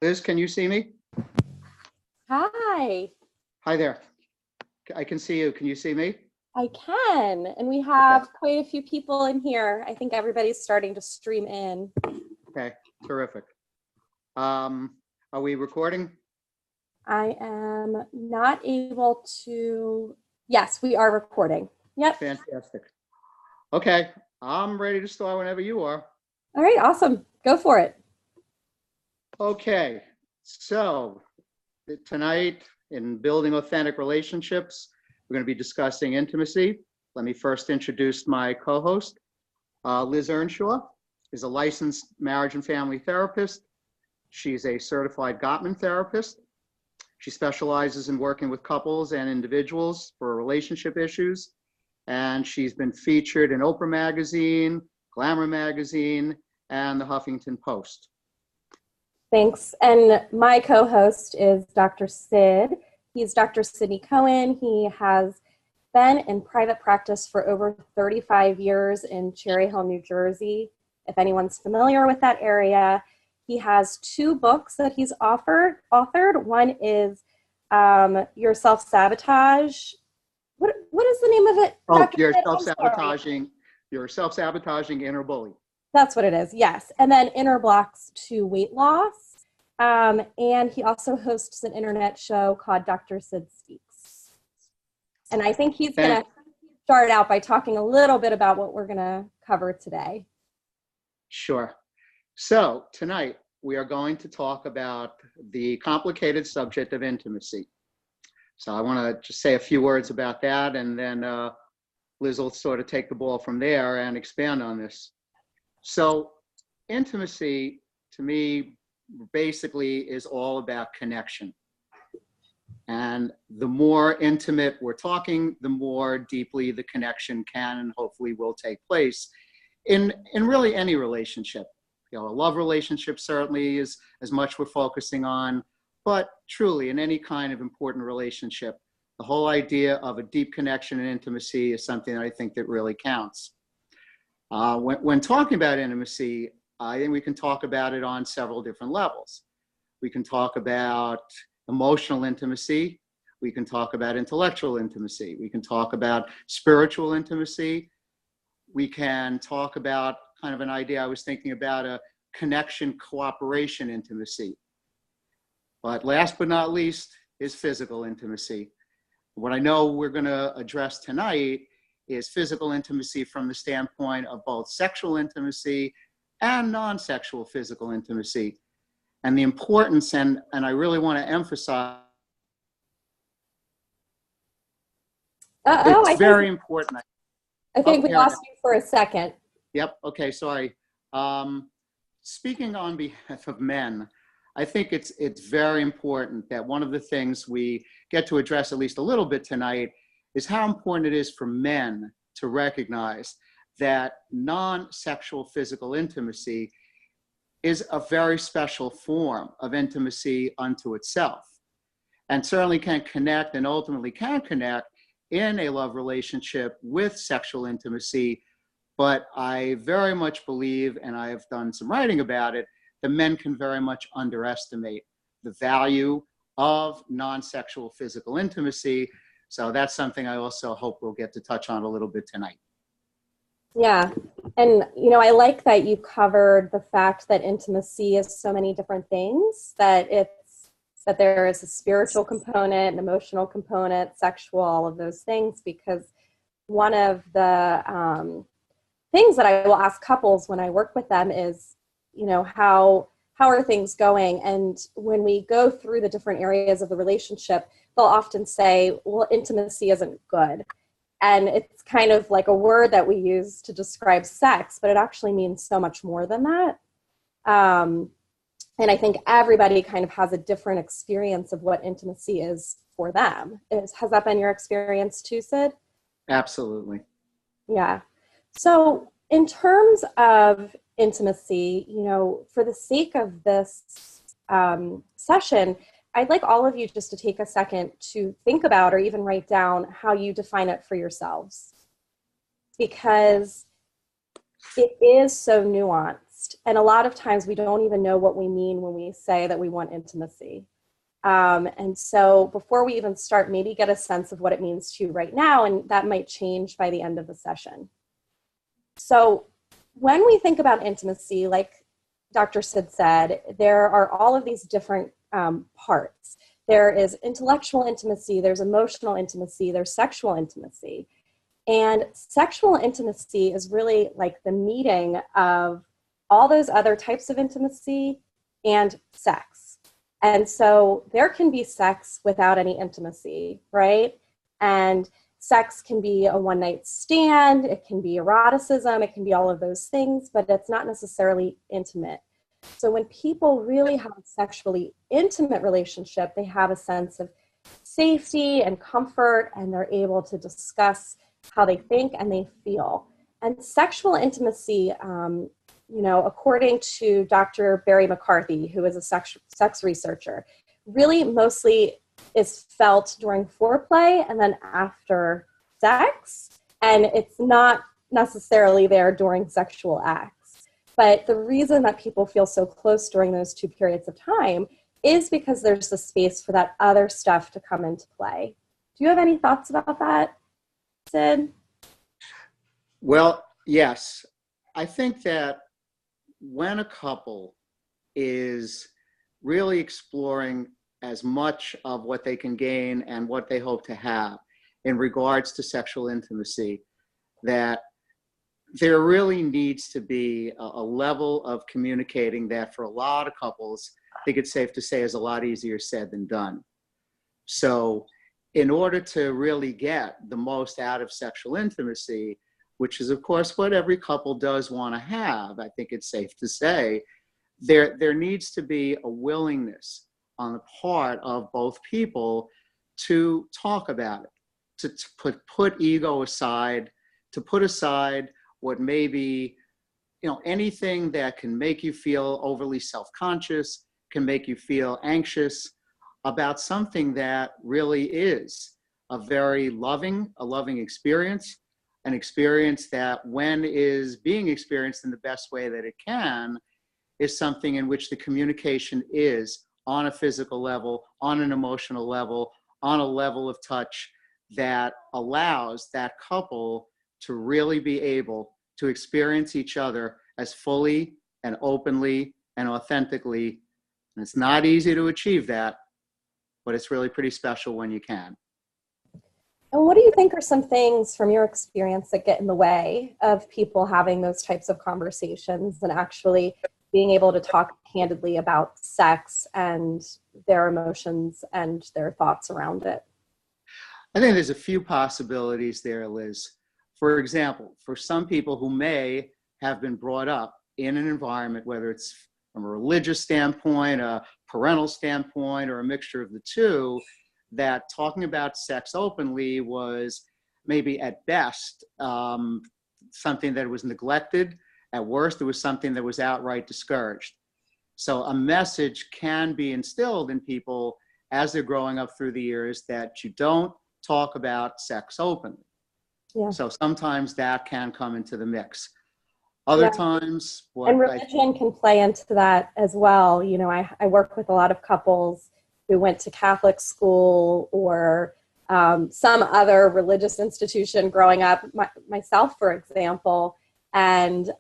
Liz, can you see me? Hi, Hi there. I can see you. Can you see me? I can. And we Okay. have quite a few people in here. I think everybody's starting to stream in. Okay. Terrific. Are we recording? I am not able to. Yes, we are recording. Yep. Fantastic. Okay. I'm ready to start whenever you are. All right, awesome. Go for it. Okay. So tonight in Building Authentic Relationships, we're going to be discussing intimacy. Let me first introduce my co-host. Liz Earnshaw is a licensed marriage and family therapist. She's a certified Gottman therapist. She specializes in working with couples and individuals for relationship issues. And she's been featured in Oprah Magazine, Glamour Magazine, and the Huffington Post. Thanks. And my co-host is Dr. Sid. He's Dr. Sidney Cohen. He has been in private practice for over 35 years in Cherry Hill, New Jersey. If anyone's familiar with that area, he has 2 books that he's authored. One is Your Self-Sabotage. What is the name of it? Oh, Dr. you're Sid? self-sabotaging inner bully. That's what it is, yes. And then Inner Blocks to Weight Loss. And he also hosts an internet show called Dr. Sid Speaks. And I think he's going to start out by talking a little bit about what we're going to cover today. Sure. So tonight we are going to talk about the complicated subject of intimacy. So I want to just say a few words about that, and then Liz will sort of take the ball from there and expand on this. So intimacy, to me, basically is all about connection. And the more intimate we're talking, the more deeply the connection can and hopefully will take place in really any relationship. You know, a love relationship certainly is as much we're focusing on, but truly in any kind of important relationship, the whole idea of a deep connection and intimacy is something that I think that really counts. When talking about intimacy, I think we can talk about it on several different levels. We can talk about emotional intimacy. We can talk about intellectual intimacy. We can talk about spiritual intimacy. We can talk about kind of an idea I was thinking about, a connection, cooperation intimacy. But last but not least is physical intimacy. What I know we're going to address tonight is physical intimacy from the standpoint of both sexual intimacy and non-sexual physical intimacy. And the importance, and I really want to emphasize, it's very important. I think we lost you for a second. Yep, okay, sorry. Speaking on behalf of men, I think it's very important that one of the things we get to address at least a little bit tonight is how important it is for men to recognize that non-sexual physical intimacy is a very special form of intimacy unto itself, and certainly can connect and ultimately can connect in a love relationship with sexual intimacy. But I very much believe, and I have done some writing about it, that men can very much underestimate the value of non-sexual physical intimacy. So that's something I also hope we'll get to touch on a little bit tonight. Yeah. And, you know, I like that you covered the fact that intimacy is so many different things, that there is a spiritual component, an emotional component, sexual, all of those things, because one of the things that I will ask couples when I work with them is, you know, how are things going? And when we go through the different areas of the relationship, they'll often say, well, intimacy isn't good. And it's kind of like a word that we use to describe sex, but it actually means so much more than that. And I think everybody kind of has a different experience of what intimacy is for them. Has that been your experience too, Sid? Absolutely. Yeah. So in terms of intimacy, you know, for the sake of this session, I'd like all of you just to take a second to think about or even write down how you define it for yourselves, because it is so nuanced. context. And a lot of times we don't even know what we mean when we say that we want intimacy. And so before we even start, maybe get a sense of what it means to you right now, and that might change by the end of the session. So when we think about intimacy, like Dr. Sid said, there are all of these different parts. There is intellectual intimacy, there's emotional intimacy, there's sexual intimacy. And sexual intimacy is really like the meeting of all those other types of intimacy and sex. And so there can be sex without any intimacy, right? And sex can be a one-night stand, it can be eroticism, it can be all of those things, but it's not necessarily intimate. So when people really have a sexually intimate relationship, they have a sense of safety and comfort, and they're able to discuss how they think and they feel. And sexual intimacy, according to Dr. Barry McCarthy, who is a sex researcher, really mostly is felt during foreplay and then after sex, and it's not necessarily there during sexual acts. But the reason that people feel so close during those two periods of time is because there's the space for that other stuff to come into play. Do you have any thoughts about that, Sid? Well, yes. I think that when a couple is really exploring as much of what they can gain and what they hope to have in regards to sexual intimacy, that there really needs to be a level of communicating that for a lot of couples, I think it's safe to say, is a lot easier said than done. So in order to really get the most out of sexual intimacy, which is of course what every couple does want to have, I think it's safe to say, there needs to be a willingness on the part of both people to talk about it, to put ego aside, to put aside what may be, anything that can make you feel overly self-conscious, can make you feel anxious about something that really is a very loving experience, an experience that, when is being experienced in the best way that it can, is something in which the communication is on a physical level, on an emotional level, on a level of touch that allows that couple to really be able to experience each other as fully and openly and authentically. And it's not easy to achieve that, but it's really pretty special when you can. And what do you think are some things from your experience that get in the way of people having those types of conversations and actually being able to talk candidly about sex and their emotions and their thoughts around it? I think there's a few possibilities there, Liz. For example, for some people who may have been brought up in an environment, whether it's from a religious standpoint, a parental standpoint, or a mixture of the two, that talking about sex openly was maybe at best something that was neglected. At worst, it was something that was outright discouraged. So a message can be instilled in people as they're growing up through the years that you don't talk about sex openly. Yeah. So sometimes that can come into the mix. Other times, and religion can play into that as well. I work with a lot of couples who went to Catholic school or some other religious institution growing up, myself, for example, and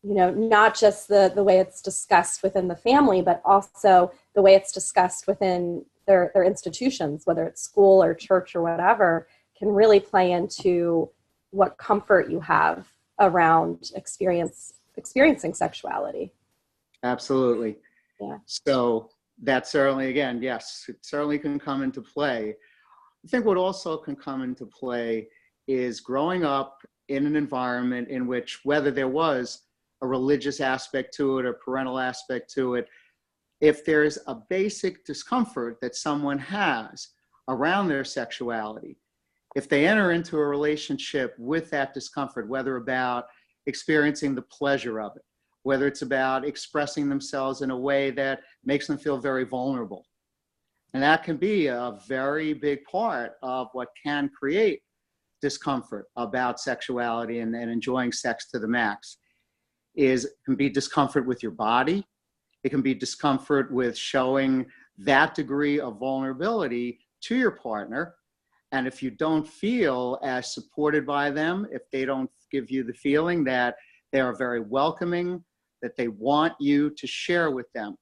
not just the way it's discussed within the family, but also the way it's discussed within their institutions, whether it's school or church or whatever, can really play into what comfort you have around experiencing sexuality. Absolutely. Yeah. So that certainly, again, yes, it certainly can come into play. I think what also can come into play is growing up in an environment in which, whether there was a religious aspect to it or parental aspect to it, if there's a basic discomfort that someone has around their sexuality, if they enter into a relationship with that discomfort, whether about experiencing the pleasure of it, whether it's about expressing themselves in a way that makes them feel very vulnerable. And that can be a very big part of what can create discomfort about sexuality and enjoying sex to the max. can be discomfort with your body. It can be discomfort with showing that degree of vulnerability to your partner. And if you don't feel as supported by them, if they don't give you the feeling that they are very welcoming, that they want you to share with them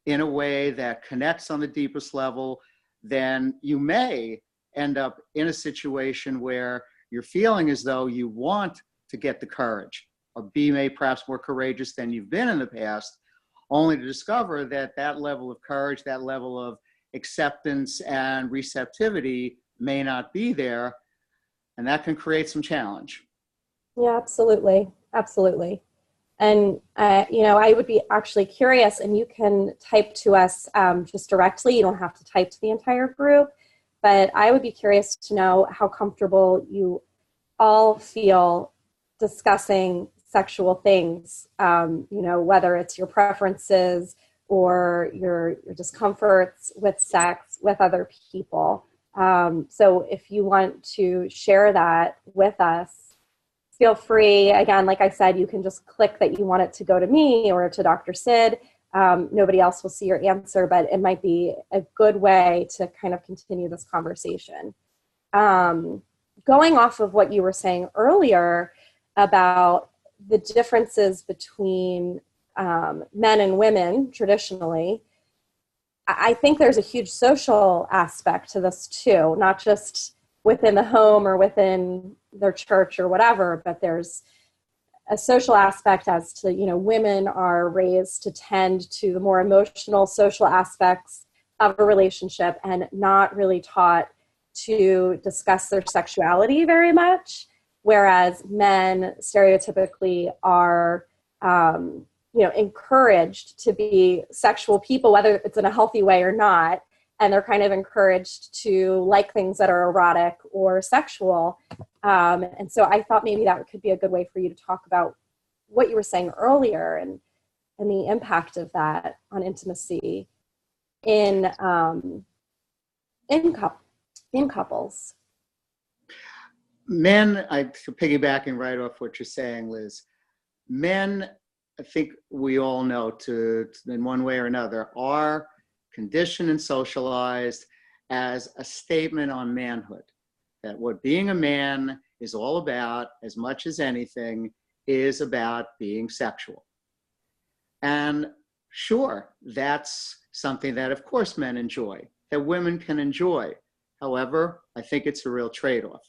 in a way that connects on the deepest level, then you may end up in a situation where you're feeling as though you want to get the courage or be made perhaps more courageous than you've been in the past, only to discover that that level of courage, that level of acceptance and receptivity may not be there, and that can create some challenge. Yeah, absolutely. Absolutely. And, I would be actually curious, and you can type to us just directly. You don't have to type to the entire group, but I would be curious to know how comfortable you all feel discussing sexual things, whether it's your preferences or your discomforts with sex with other people. So if you want to share that with us, feel free. Again, like I said, you can just click that you want it to go to me or to Dr. Sid. Nobody else will see your answer, but it might be a good way to kind of continue this conversation. Going off of what you were saying earlier about the differences between men and women traditionally, I think there's a huge social aspect to this too, not just within the home or within their church or whatever, but there's a social aspect as to, women are raised to tend to the more emotional, social aspects of a relationship and not really taught to discuss their sexuality very much, whereas men stereotypically are, encouraged to be sexual people, whether it's in a healthy way or not. And they're kind of encouraged to like things that are erotic or sexual. And so I thought maybe that could be a good way for you to talk about what you were saying earlier and the impact of that on intimacy in couples. Men, piggybacking right off what you're saying, Liz, men, I think we all know in one way or another, are conditioned and socialized as a statement on manhood, that what being a man is all about, as much as anything, is about being sexual. And sure, that's something that of course men enjoy, that women can enjoy. However, I think it's a real trade-off,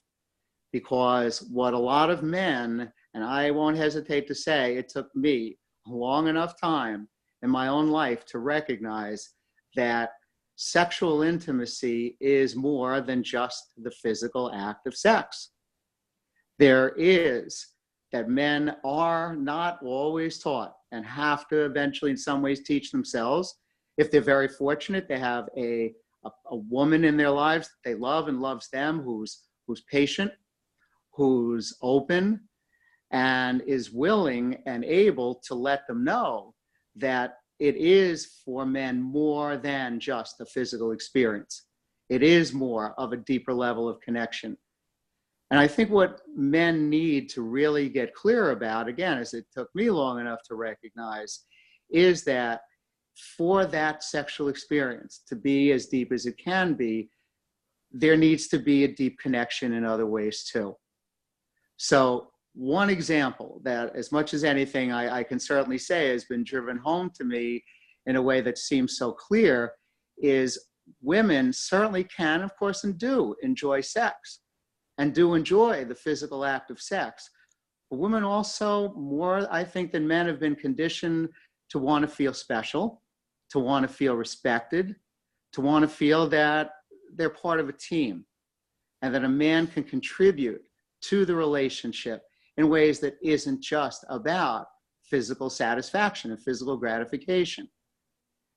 because what a lot of men, and I won't hesitate to say, it took me a long enough time in my own life to recognize that sexual intimacy is more than just the physical act of sex. There is that men are not always taught and have to eventually in some ways teach themselves. If they're very fortunate, they have a woman in their lives that they love and loves them, who's patient, who's open, and is willing and able to let them know that it is for men more than just a physical experience. It is more of a deeper level of connection. And I think what men need to really get clear about, again, as it took me long enough to recognize, is that for that sexual experience to be as deep as it can be, there needs to be a deep connection in other ways too. So one example that, as much as anything, I can certainly say has been driven home to me in a way that seems so clear is women certainly can, of course, and do enjoy sex and do enjoy the physical act of sex. But women also, more, I think, than men, have been conditioned to want to feel special, to want to feel respected, to want to feel that they're part of a team and that a man can contribute to the relationship in ways that isn't just about physical satisfaction and physical gratification.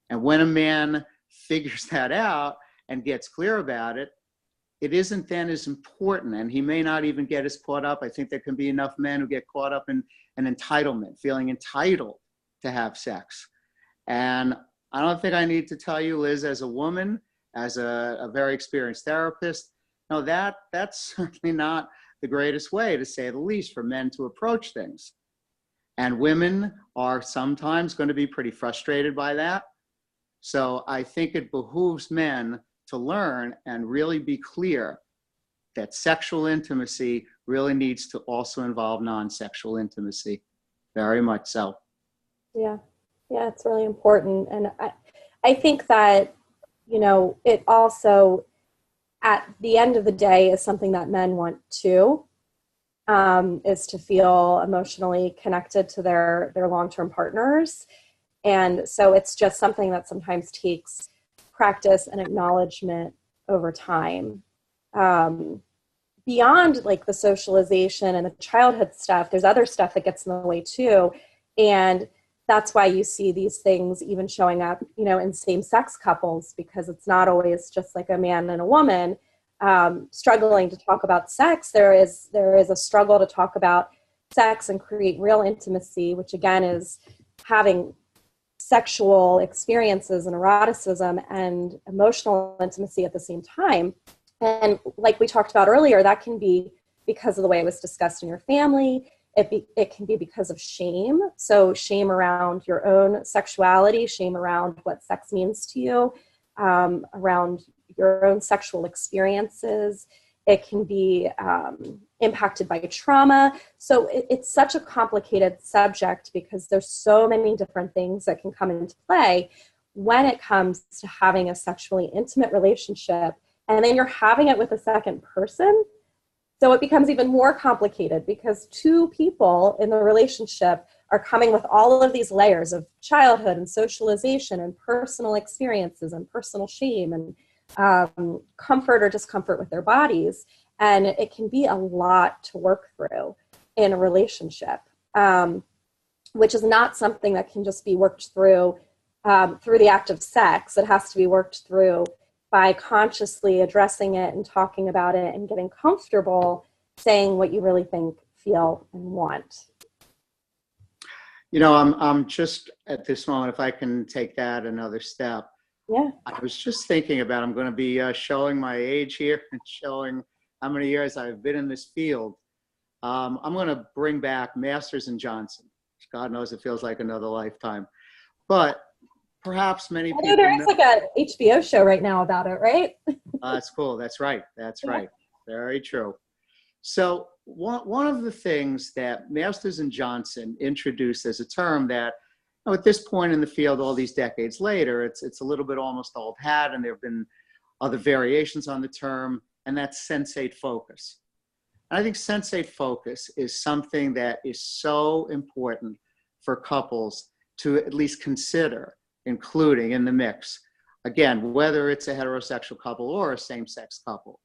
And when a man figures that out and gets clear about it, it isn't then as important, and he may not even get as caught up. I think there can be enough men who get caught up in an entitlement, feeling entitled to have sex. And I don't think I need to tell you, Liz, as a woman, as a very experienced therapist, no, that's certainly not the greatest way, to say the least, for men to approach things. And women are sometimes going to be pretty frustrated by that. So I think it behooves men to learn and really be clear that sexual intimacy really needs to also involve non-sexual intimacy. Very much so. Yeah. Yeah, it's really important. And I think that, you know, it also, at the end of the day, is something that men want too, is to feel emotionally connected to their long-term partners. And so it's just something that sometimes takes practice and acknowledgement over time. Beyond like the socialization and the childhood stuff, there's other stuff that gets in the way too. And that's why you see these things even showing up, you know, in same-sex couples, because it's not always just like a man and a woman struggling to talk about sex. There is a struggle to talk about sex and create real intimacy, which again is having sexual experiences and eroticism and emotional intimacy at the same time. And like we talked about earlier, that can be because of the way it was discussed in your family. It can be because of shame. So shame around your own sexuality, shame around what sex means to you, around your own sexual experiences. It can be impacted by trauma. So it's such a complicated subject because there's so many different things that can come into play when it comes to having a sexually intimate relationship. And then you're having it with a second person. So it becomes even more complicated because two people in the relationship are coming with all of these layers of childhood and socialization and personal experiences and personal shame and comfort or discomfort with their bodies. And it can be a lot to work through in a relationship, which is not something that can just be worked through the act of sex. It has to be worked through by consciously addressing it and talking about it and getting comfortable saying what you really think, feel, and want. You know, I'm just at this moment, if I can take that another step. Yeah. I was just thinking about, I'm going to be showing my age here and showing how many years I've been in this field. I'm going to bring back Masters and Johnson. God knows it feels like another lifetime. But perhaps many people there is like a HBO show right now about it, right? That's cool. That's right. That's right. Very true. So one of the things that Masters and Johnson introduced as a term that, you know, at this point in the field, all these decades later, it's a little bit almost old hat, and there have been other variations on the term, and that's sensate focus. And I think sensate focus is something that is so important for couples to at least consider including in the mix. Again, whether it's a heterosexual couple or a same-sex couple.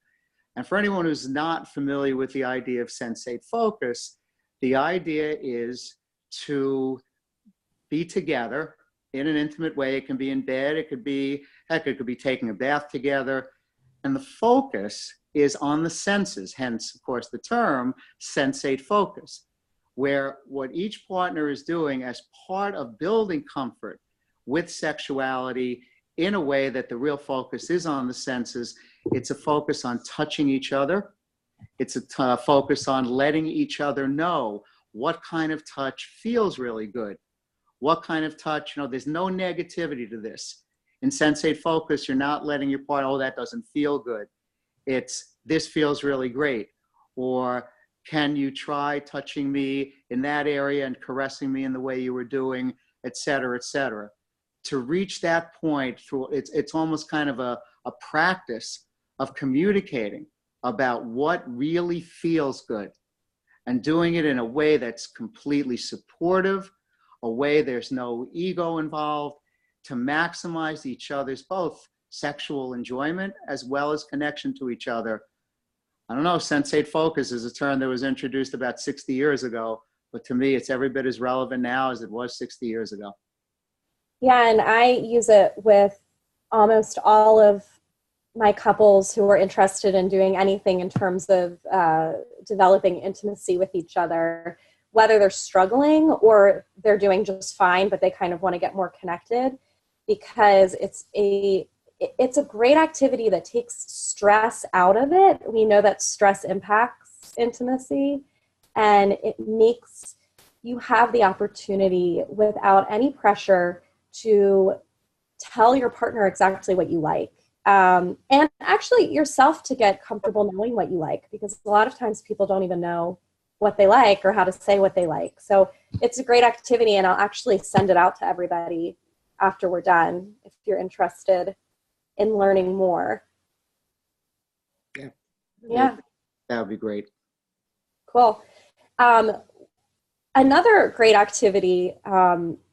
And for anyone who's not familiar with the idea of sensate focus, the idea is to be together in an intimate way. It can be in bed, it could be taking a bath together. And the focus is on the senses, hence, of course, the term sensate focus, where what each partner is doing as part of building comfort with sexuality in a way that the real focus is on the senses. It's a focus on touching each other. It's a focus on letting each other know what kind of touch feels really good. What kind of touch, you know, there's no negativity to this. In sensate focus, you're not letting your partner, oh, that doesn't feel good. It's, this feels really great. Or, can you try touching me in that area and caressing me in the way you were doing, et cetera, et cetera. To reach that point through, it's almost kind of a practice of communicating about what really feels good and doing it in a way that's completely supportive, a way there's no ego involved, to maximize each other's both sexual enjoyment as well as connection to each other. I don't know, sensate focus is a term that was introduced about 60 years ago, but to me, it's every bit as relevant now as it was 60 years ago. Yeah, and I use it with almost all of my couples who are interested in doing anything in terms of developing intimacy with each other, whether they're struggling or they're doing just fine, but they kind of want to get more connected, because it's a great activity that takes stress out of it. We know that stress impacts intimacy, and it makes you have the opportunity without any pressure to tell your partner exactly what you like. And actually yourself to get comfortable knowing what you like, because a lot of times people don't even know what they like or how to say what they like. So it's a great activity, and I'll actually send it out to everybody after we're done if you're interested in learning more. Yeah. Yeah. That would be great. Cool. Another great activity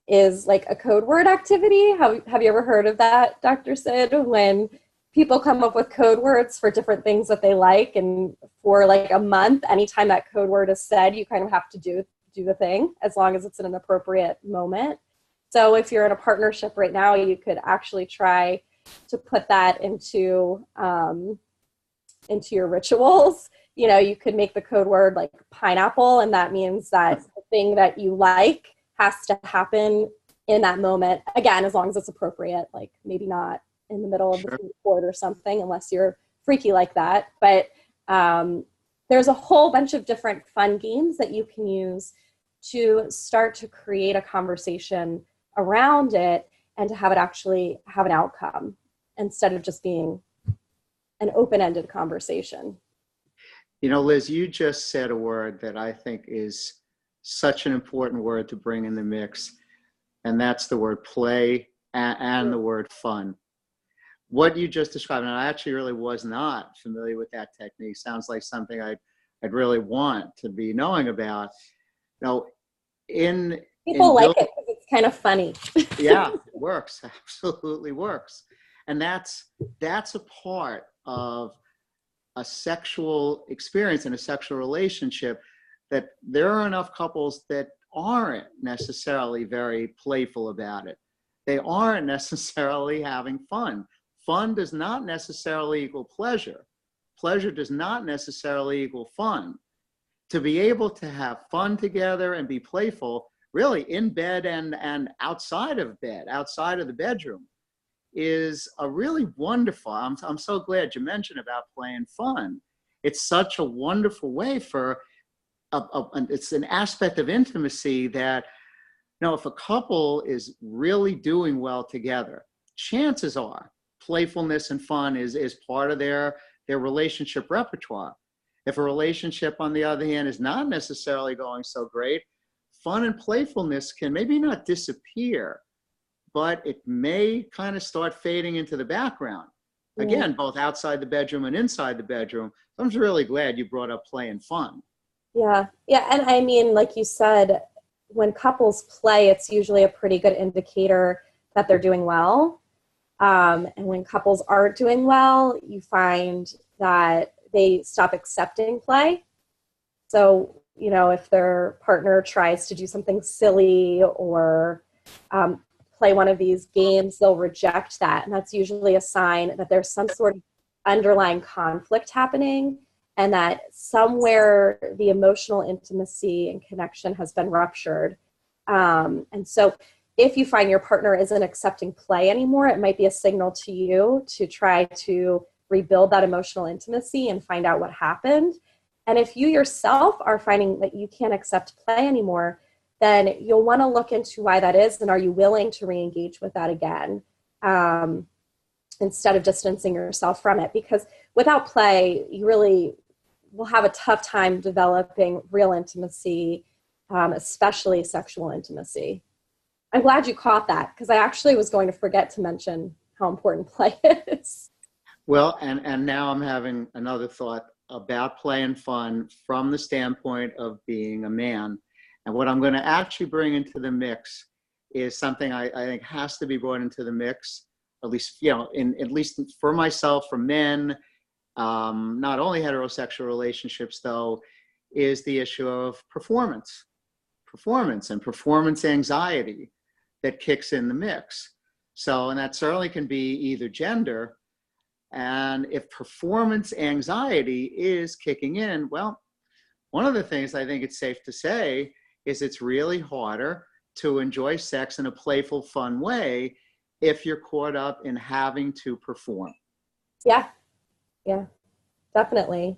is like a code word activity. Have you ever heard of that, Dr. Sid? When people come up with code words for different things that they like, and for like a month, anytime that code word is said, you kind of have to do the thing, as long as it's in an appropriate moment. So if you're in a partnership right now, you could actually try to put that into your rituals. You know, you could make the code word like pineapple, and that means that the thing that you like has to happen in that moment. Again, as long as it's appropriate, like maybe not in the middle of the food court or something, unless you're freaky like that. But there's a whole bunch of different fun games that you can use to start to create a conversation around it, and to have it actually have an outcome instead of just being an open-ended conversation. You know, Liz, you just said a word that I think is such an important word to bring in the mix, and that's the word play and the word fun. What you just described, and I actually really was not familiar with that technique. Sounds like something I'd really want to be knowing about. Now, people like it because it's kind of funny. Yeah, it works. Absolutely works. And that's a part of a sexual experience and a sexual relationship, that there are enough couples that aren't necessarily very playful about it. They aren't necessarily having fun. Fun does not necessarily equal pleasure. Pleasure does not necessarily equal fun. To be able to have fun together and be playful, really in bed and outside of bed, outside of the bedroom, is a really wonderful, I'm so glad you mentioned about playing fun. It's such a wonderful way for, it's an aspect of intimacy that, you know, if a couple is really doing well together, chances are playfulness and fun is part of their relationship repertoire. If a relationship, on the other hand, is not necessarily going so great, fun and playfulness can maybe not disappear, but it may kind of start fading into the background. Again, both outside the bedroom and inside the bedroom. I'm just really glad you brought up play and fun. Yeah. Yeah. And I mean, like you said, when couples play, it's usually a pretty good indicator that they're doing well. And when couples aren't doing well, you find that they stop accepting play. So, you know, if their partner tries to do something silly or play one of these games, they'll reject that. And that's usually a sign that there's some sort of underlying conflict happening, and that somewhere the emotional intimacy and connection has been ruptured. And so if you find your partner isn't accepting play anymore, it might be a signal to you to try to rebuild that emotional intimacy and find out what happened. And if you yourself are finding that you can't accept play anymore, then you'll want to look into why that is, and are you willing to re-engage with that again, instead of distancing yourself from it. Because without play, you really will have a tough time developing real intimacy, especially sexual intimacy. I'm glad you caught that, because I actually was going to forget to mention how important play is. Well, and now I'm having another thought about play and fun from the standpoint of being a man. And what I'm going to actually bring into the mix is something I think has to be brought into the mix, at least, you know, at least for myself, for men, not only heterosexual relationships, though, is the issue of performance and performance anxiety that kicks in the mix. So, and that certainly can be either gender. And if performance anxiety is kicking in, well, one of the things I think it's safe to say is it's really harder to enjoy sex in a playful, fun way if you're caught up in having to perform. Yeah, definitely.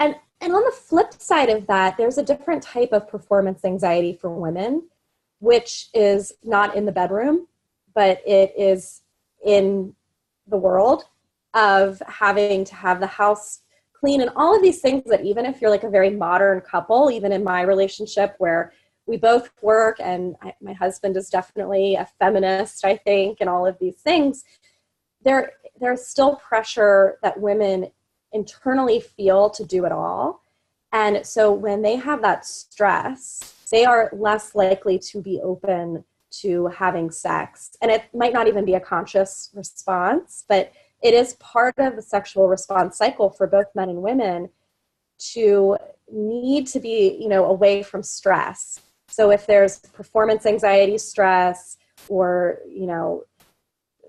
And And on the flip side of that, there's a different type of performance anxiety for women, which is not in the bedroom, but it is in the world of having to have the house clean and all of these things that even if you're like a very modern couple, even in my relationship where we both work and my husband is definitely a feminist, I think, and all of these things, there's still pressure that women internally feel to do it all. And so when they have that stress, they are less likely to be open to having sex. And it might not even be a conscious response, but it is part of the sexual response cycle for both men and women to need to be, away from stress. So if there's performance anxiety stress, or,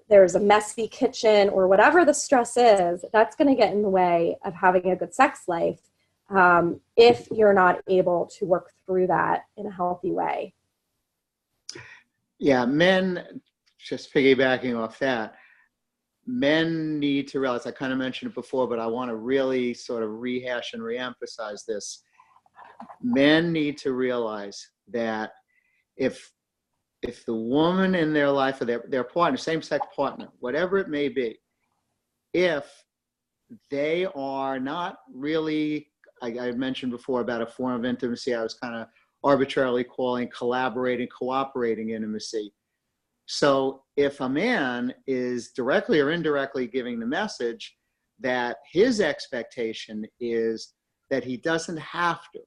there's a messy kitchen, or whatever the stress is, that's going to get in the way of having a good sex life if you're not able to work through that in a healthy way. Yeah, men, just piggybacking off that, men need to realize, I kind of mentioned it before, but I want to really sort of rehash and reemphasize this. Men need to realize that if the woman in their life or their partner, same-sex partner, whatever it may be, if they are not really, I mentioned before about a form of intimacy I was kind of arbitrarily calling collaborating, cooperating intimacy. So if a man is directly or indirectly giving the message that his expectation is that he doesn't have to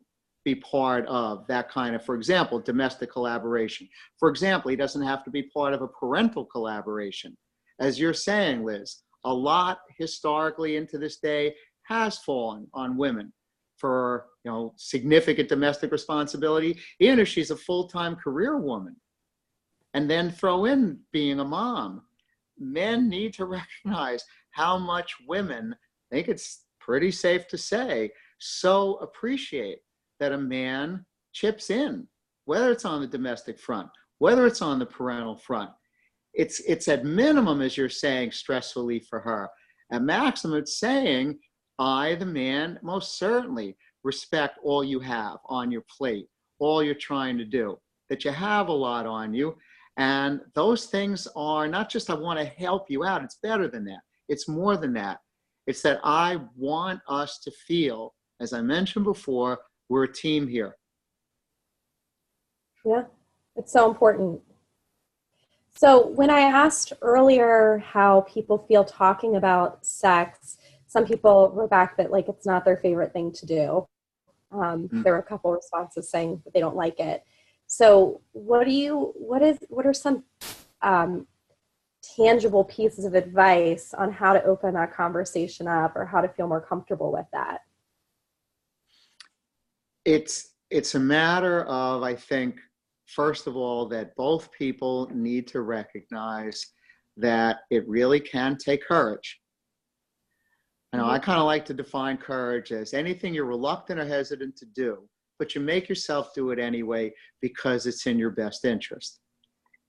be part of that kind of, for example, domestic collaboration. For example, he doesn't have to be part of a parental collaboration. As you're saying, Liz, a lot historically into this day has fallen on women for, significant domestic responsibility, even if she's a full-time career woman. And then throw in being a mom. Men need to recognize how much women, I think it's pretty safe to say, so appreciate that a man chips in, whether it's on the domestic front, whether it's on the parental front. It's at minimum, as you're saying, stress relief for her. At maximum, it's saying, I, the man, most certainly respect all you have on your plate, all you're trying to do, that you have a lot on you. And those things are not just, I want to help you out. It's better than that. It's more than that. It's that I want us to feel, as I mentioned before, we're a team here. Yeah, it's so important. So when I asked earlier how people feel talking about sex, some people wrote back that like it's not their favorite thing to do. There were a couple of responses saying that they don't like it. So what are some tangible pieces of advice on how to open that conversation up or how to feel more comfortable with that? It's a matter of, I think, first of all, that both people need to recognize that it really can take courage. I kind of like to define courage as anything you're reluctant or hesitant to do, but you make yourself do it anyway because it's in your best interest.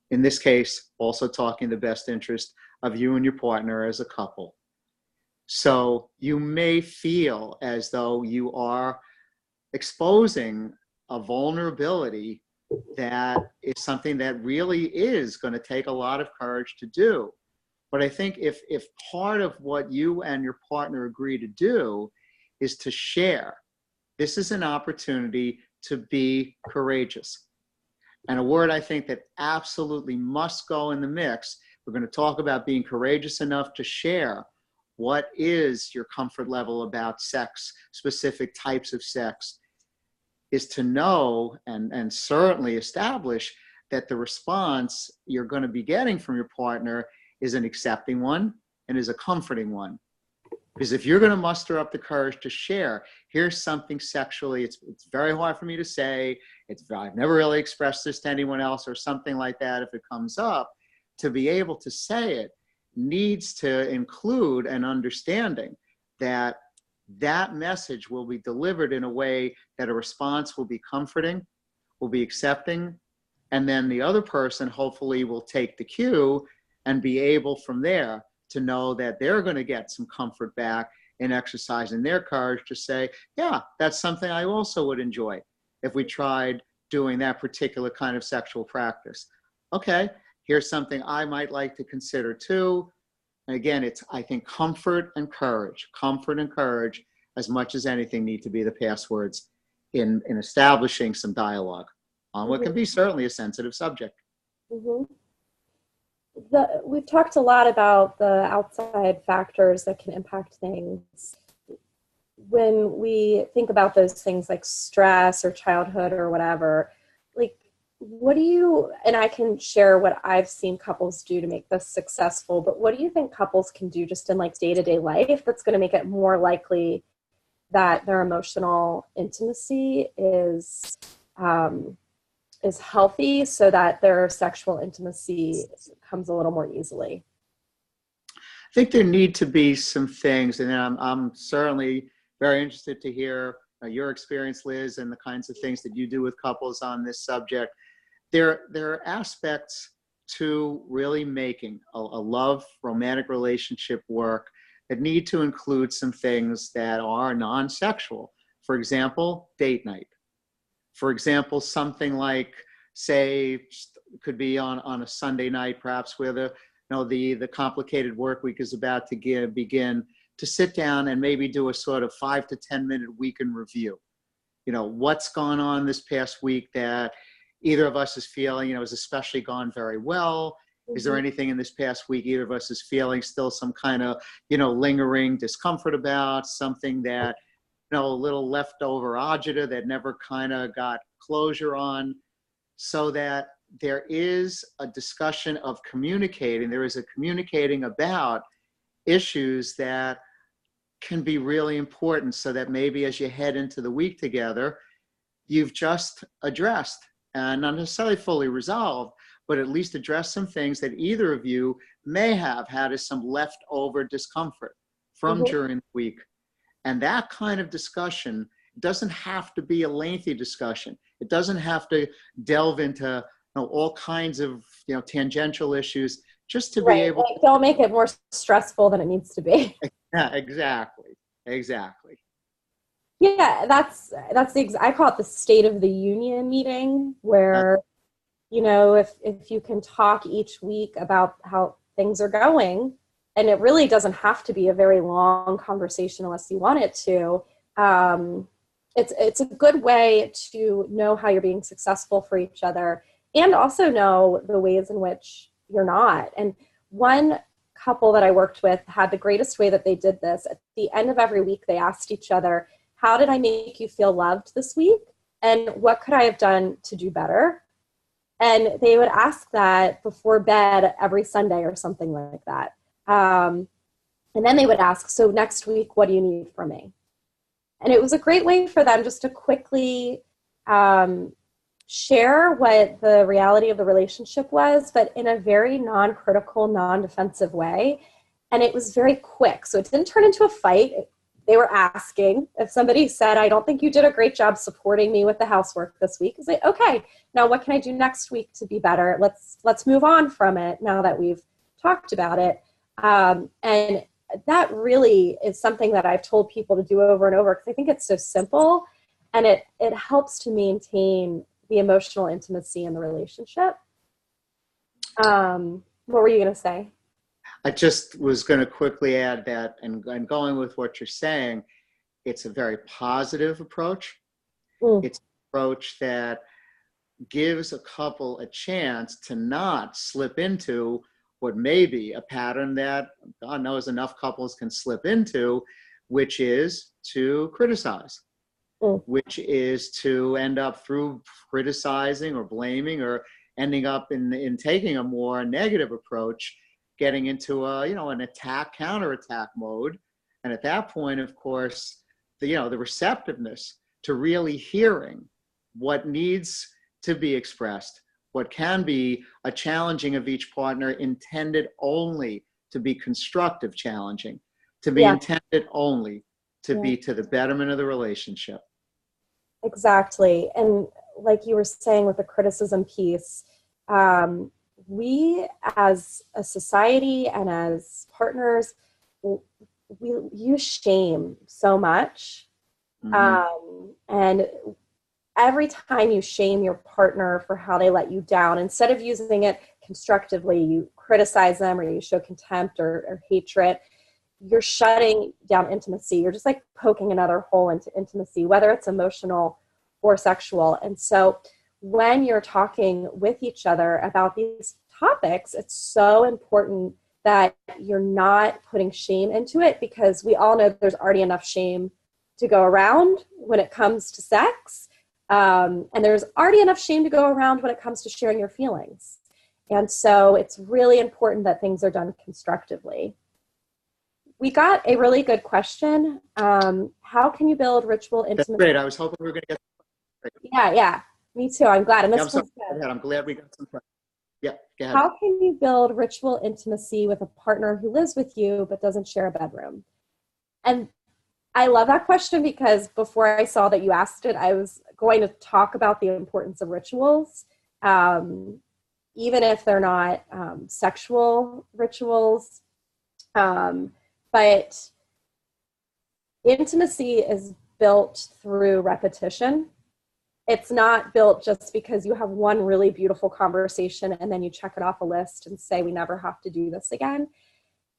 In this case, also talking the best interest of you and your partner as a couple. So you may feel as though you are exposing a vulnerability that is something that really is going to take a lot of courage to do. But I think if part of what you and your partner agree to do is to share, this is an opportunity to be courageous. And a word I think that absolutely must go in the mix, we're going to talk about being courageous enough to share what is your comfort level about sex, specific types of sex, is to know and certainly establish that the response you're going to be getting from your partner is an accepting one and is a comforting one. Because if you're going to muster up the courage to share, here's something sexually, it's very hard for me to say, I've never really expressed this to anyone else or something like that, if it comes up, to be able to say it needs to include an understanding that that message will be delivered in a way that a response will be comforting, will be accepting, and then the other person hopefully will take the cue and be able from there to know that they're going to get some comfort back in exercising their courage to say, yeah, that's something I also would enjoy if we tried doing that particular kind of sexual practice. Okay, here's something I might like to consider too. And again, it's, I think, comfort and courage as much as anything need to be the passwords in establishing some dialogue on what can be certainly a sensitive subject. We've talked a lot about the outside factors that can impact things. When we think about those things like stress or childhood or whatever, like, what do you, and I can share what I've seen couples do to make this successful, but what do you think couples can do just in like day-to-day life that's going to make it more likely that their emotional intimacy is healthy, so that their sexual intimacy comes a little more easily? I think there need to be some things, and I'm certainly very interested to hear your experience, Liz, and the kinds of things that you do with couples on this subject. There are aspects to really making a love romantic relationship work that need to include some things that are non-sexual. For example, date night. For example, something like, say, could be on a Sunday night, perhaps, where the complicated work week is about to begin, to sit down and maybe do a sort of 5 to 10 minute weekend review. What's gone on this past week that either of us is feeling, has especially gone very well. Is there anything in this past week either of us is feeling still some kind of, lingering discomfort about, something that, a little leftover agita that never kind of got closure on, so that there is a discussion of communicating. There is a communicating about issues that can be really important, so that maybe as you head into the week together, you've just addressed, and not necessarily fully resolved, but at least addressed some things that either of you may have had as some leftover discomfort from during the week. And that kind of discussion doesn't have to be a lengthy discussion. It doesn't have to delve into all kinds of tangential issues, just to be able to don't make it more stressful than it needs to be. Yeah, exactly. Yeah, that's I call it the State of the Union meeting, where if you can talk each week about how things are going, and it really doesn't have to be a very long conversation unless you want it to. It's a good way to know how you're being successful for each other, and also know the ways in which you're not. And one couple that I worked with had the greatest way that they did this. At the end of every week, they asked each other, how did I make you feel loved this week? And what could I have done to do better? And they would ask that before bed every Sunday or something like that. And then they would ask, so next week, what do you need from me? And it was a great way for them just to quickly share what the reality of the relationship was, but in a very non-critical, non-defensive way. And it was very quick. So it didn't turn into a fight. They were asking. If somebody said, I don't think you did a great job supporting me with the housework this week, I say, okay, now what can I do next week to be better? Let's move on from it now that we've talked about it. And that really is something that I've told people to do over and over, because I think it's so simple, and it helps to maintain the emotional intimacy in the relationship. What were you going to say? I just was going to quickly add that, and going with what you're saying, it's a very positive approach. It's an approach that gives a couple a chance to not slip into what may be a pattern that God knows enough couples can slip into, which is to criticize, which is to end up through criticizing or blaming, or ending up in taking a more negative approach, getting into an attack, counterattack mode. And at that point, of course, the receptiveness to really hearing what needs to be expressed, what can be a challenging of each partner, intended only to be constructive challenging, to be intended only to be to the betterment of the relationship. Exactly. And like you were saying with the criticism piece, we as a society and as partners, we use shame so much. And every time you shame your partner for how they let you down, instead of using it constructively, you criticize them or you show contempt or hatred, you're shutting down intimacy. You're just like poking another hole into intimacy, whether it's emotional or sexual. And so when you're talking with each other about these topics, it's so important that you're not putting shame into it, because we all know there's already enough shame to go around when it comes to sex. And there's already enough shame to go around when it comes to sharing your feelings. And so it's really important that things are done constructively. We got a really good question. How can you build ritual intimacy? That's great. I was hoping we were going to get. Yeah. Me too. I'm glad. And this I'm sorry. was good. I'm glad we got some questions. Yeah, go ahead. How can you build ritual intimacy with a partner who lives with you but doesn't share a bedroom? And I love that question, because before I saw that you asked it, I was going to talk about the importance of rituals, even if they're not sexual rituals. But intimacy is built through repetition. It's not built just because you have one really beautiful conversation and then you check it off a list and say, we never have to do this again.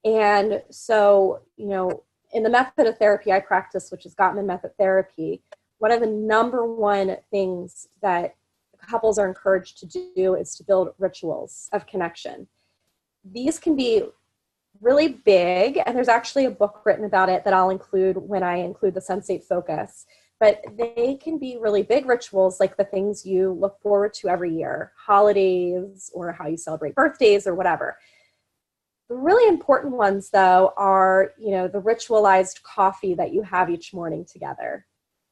And so, in the method of therapy I practice, which is Gottman method therapy, one of the number one things that couples are encouraged to do is to build rituals of connection. These can be really big, and there's actually a book written about it that I'll include when I include the Sensate Focus. But they can be really big rituals, like the things you look forward to every year, holidays, or how you celebrate birthdays or whatever. The really important ones, though, are, the ritualized coffee that you have each morning together,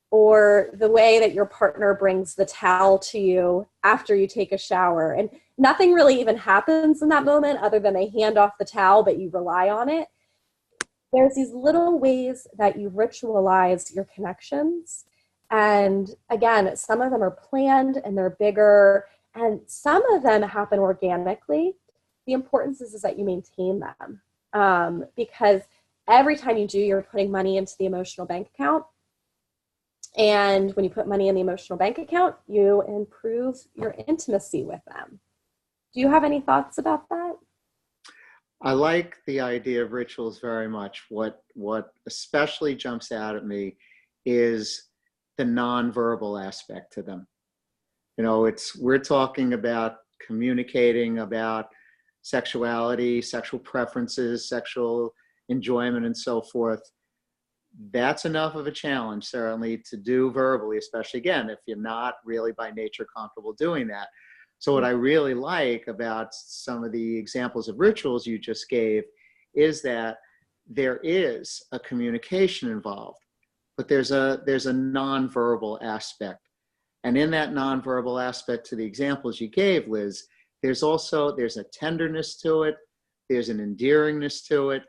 or the way that your partner brings the towel to you after you take a shower. And nothing really even happens in that moment other than they hand off the towel, but you rely on it. There's these little ways that you ritualize your connections. And again, some of them are planned and they're bigger, and some of them happen organically. The importance is that you maintain them, because every time you do, you're putting money into the emotional bank account. And when you put money in the emotional bank account, you improve your intimacy with them. Do you have any thoughts about that? I like the idea of rituals very much. What especially jumps out at me is the nonverbal aspect to them. We're talking about communicating about sexuality, sexual preferences, sexual enjoyment, and so forth. That's enough of a challenge, certainly, to do verbally, especially, again, if you're not really by nature comfortable doing that. So what I really like about some of the examples of rituals you just gave is that there is a communication involved, but there's a nonverbal aspect. And in that nonverbal aspect to the examples you gave, Liz, there's a tenderness to it. There's an endearingness to it.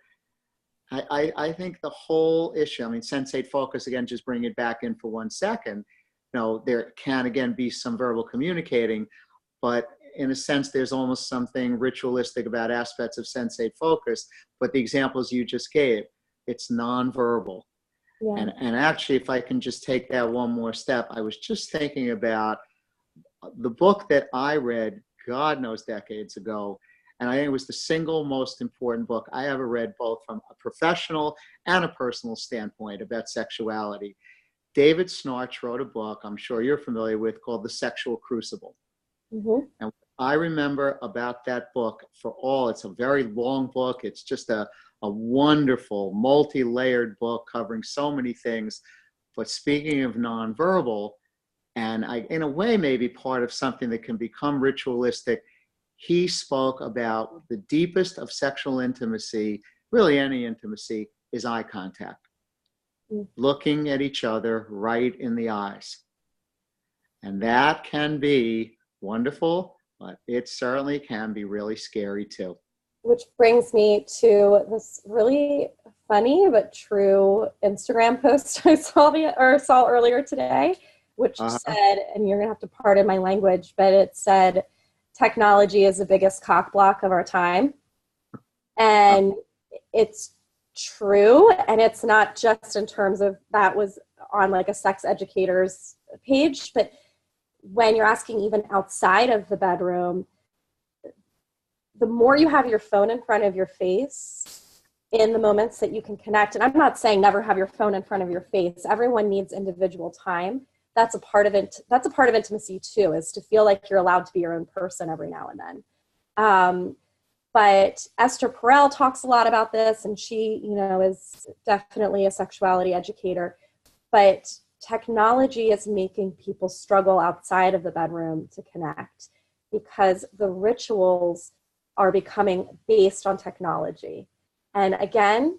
I think the whole issue, Sensate Focus, again, just bring it back in for 1 second. There can, again, be some verbal communicating, but in a sense, there's almost something ritualistic about aspects of Sensate Focus. But the examples you just gave, it's nonverbal. Yeah. And actually, if I can just take that one more step, I was just thinking about the book that I read, God knows, decades ago. And I think it was the single most important book I ever read, both from a professional and a personal standpoint, about sexuality. David Snarch wrote a book I'm sure you're familiar with called The Sexual Crucible. Mm-hmm. And what I remember about that book, it's a very long book. It's just a wonderful, multi-layered book covering so many things. But speaking of nonverbal, and in a way, maybe part of something that can become ritualistic, he spoke about the deepest of sexual intimacy, really any intimacy, is eye contact. Looking at each other right in the eyes. And that can be wonderful, but it certainly can be really scary too. Which brings me to this really funny but true Instagram post I saw earlier today, which said, and you're gonna have to pardon my language, but it said, technology is the biggest cock block of our time. And it's true. And it's not just in terms of that was on like a sex educator's page, but when you're asking even outside of the bedroom, the more you have your phone in front of your face in the moments that you can connect, and I'm not saying never have your phone in front of your face. Everyone needs individual time. That's a part of it. That's a part of intimacy too, is to feel like you're allowed to be your own person every now and then. But Esther Perel talks a lot about this, and she, is definitely a sexuality educator. But technology is making people struggle outside of the bedroom to connect because the rituals are becoming based on technology. And again,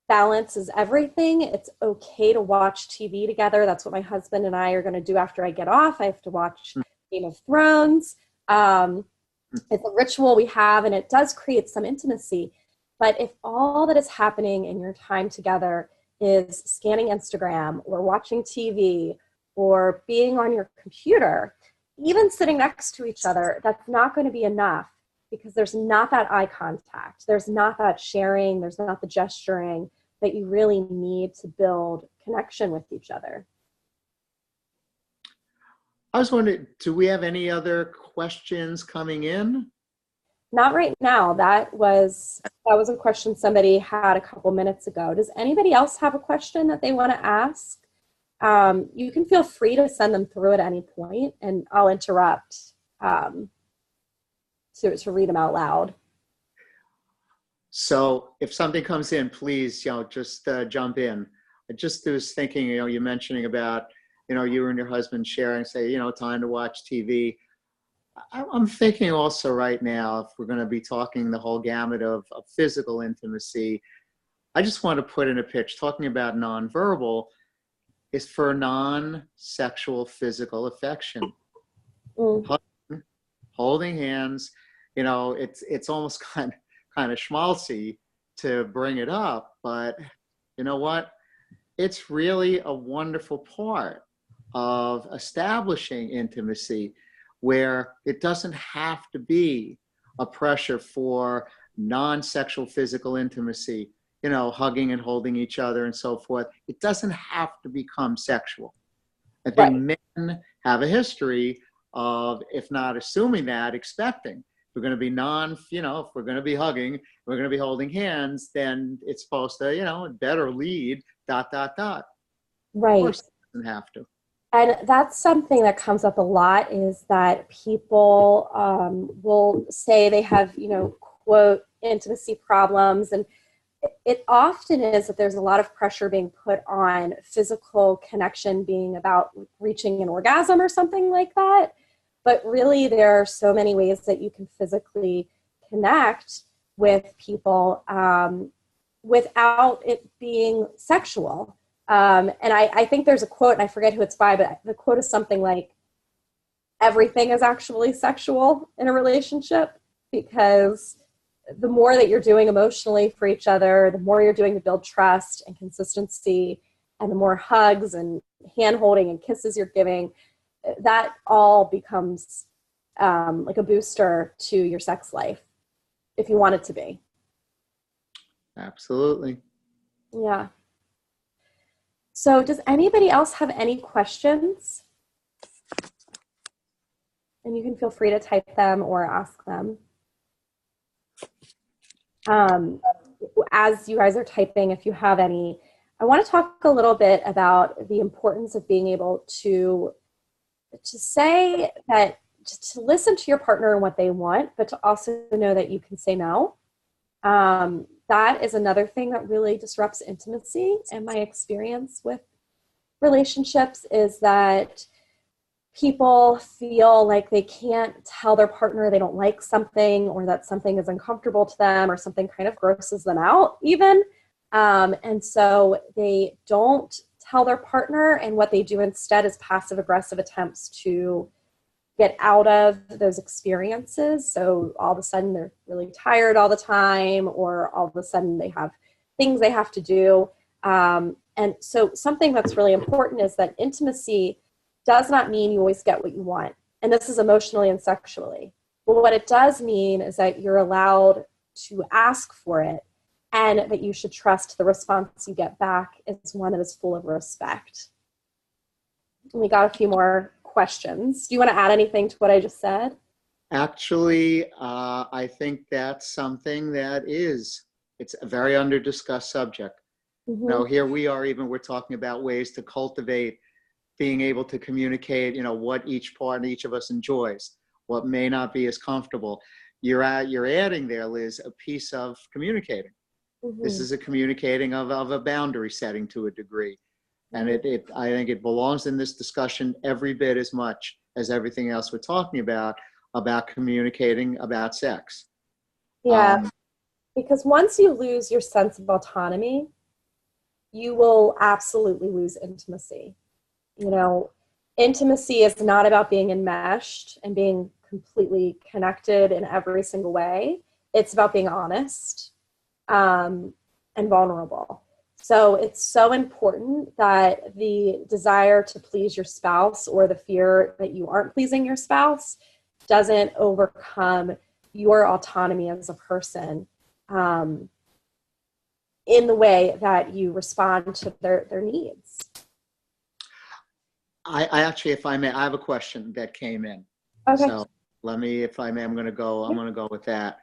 balance is everything. It's okay to watch TV together. That's what my husband and I are going to do after I get off. I have to watch Game of Thrones. It's a ritual we have, and it does create some intimacy. But if all that is happening in your time together is scanning Instagram or watching TV or being on your computer, even sitting next to each other, that's not going to be enough because there's not that eye contact. There's not that sharing. There's not the gesturing that you really need to build connection with each other. I was wondering, do we have any other questions coming in? Not right now. That was a question somebody had a couple minutes ago. Does anybody else have a question that they want to ask? You can feel free to send them through at any point, and I'll interrupt to read them out loud. So if something comes in, please, just jump in. I just was thinking, you mentioning about, you and your husband sharing, say, time to watch TV. I'm thinking also right now, if we're going to be talking the whole gamut of physical intimacy, I just want to put in a pitch talking about nonverbal is for non-sexual physical affection. Hugging, holding hands, it's almost kind of schmaltzy to bring it up, but you know what? It's really a wonderful part of establishing intimacy where it doesn't have to be a pressure for non-sexual physical intimacy, hugging and holding each other and so forth. It doesn't have to become sexual. I think men have a history of, if not assuming that, expecting. If we're going to be if we're going to be hugging, we're going to be holding hands, then it's supposed to, better lead, ... Right. Of course it doesn't have to. And that's something that comes up a lot, is that people will say they have, quote, intimacy problems. And it often is that there's a lot of pressure being put on physical connection being about reaching an orgasm or something like that. But really, there are so many ways that you can physically connect with people without it being sexual. And I think there's a quote, and I forget who it's by, but the quote is something like, everything is actually sexual in a relationship, because the more that you're doing emotionally for each other, the more you're doing to build trust and consistency, and the more hugs and hand holding and kisses you're giving, that all becomes like a booster to your sex life, if you want it to be. Absolutely. Yeah. So does anybody else have any questions? And you can feel free to type them or ask them. As you guys are typing, if you have any, I want to talk a little bit about the importance of being able to say that, to listen to your partner and what they want, but to also know that you can say no. That is another thing that really disrupts intimacy. And my experience with relationships is that people feel like they can't tell their partner they don't like something, or that something is uncomfortable to them, or something kind of grosses them out even. And so they don't tell their partner, and what they do instead is passive-aggressive attempts to get out of those experiences. So all of a sudden they're really tired all the time, or all of a sudden they have things they have to do. And so something that's really important is that intimacy does not mean you always get what you want. And this is emotionally and sexually. But what it does mean is that you're allowed to ask for it, and that you should trust the response you get back is one that is full of respect. And we got a few more questions. Do you want to add anything to what I just said? Actually, I think that's something that it's a very under-discussed subject. Mm-hmm. You know, here we are, even we're talking about ways to cultivate being able to communicate, you know, what each part, each of us enjoys, what may not be as comfortable. You're adding there, Liz, a piece of communicating. Mm-hmm. This is a communicating of a boundary setting to a degree. And I think it belongs in this discussion every bit as much as everything else we're talking about communicating about sex. Yeah, because once you lose your sense of autonomy, you will absolutely lose intimacy. You know, intimacy is not about being enmeshed and being completely connected in every single way. It's about being honest and vulnerable. So it's so important that the desire to please your spouse or the fear that you aren't pleasing your spouse doesn't overcome your autonomy as a person in the way that you respond to their needs. I actually, if I may, I have a question that came in. Okay. So let me, if I may, I'm going to go with that.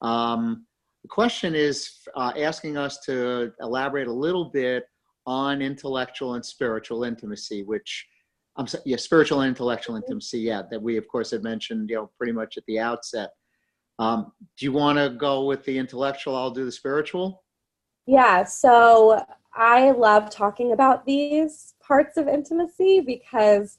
The question is asking us to elaborate a little bit on intellectual and spiritual intimacy, which spiritual and intellectual intimacy, yeah, that we of course had mentioned, you know, pretty much at the outset. Do you want to go with the intellectual? I'll do the spiritual. Yeah, so I love talking about these parts of intimacy because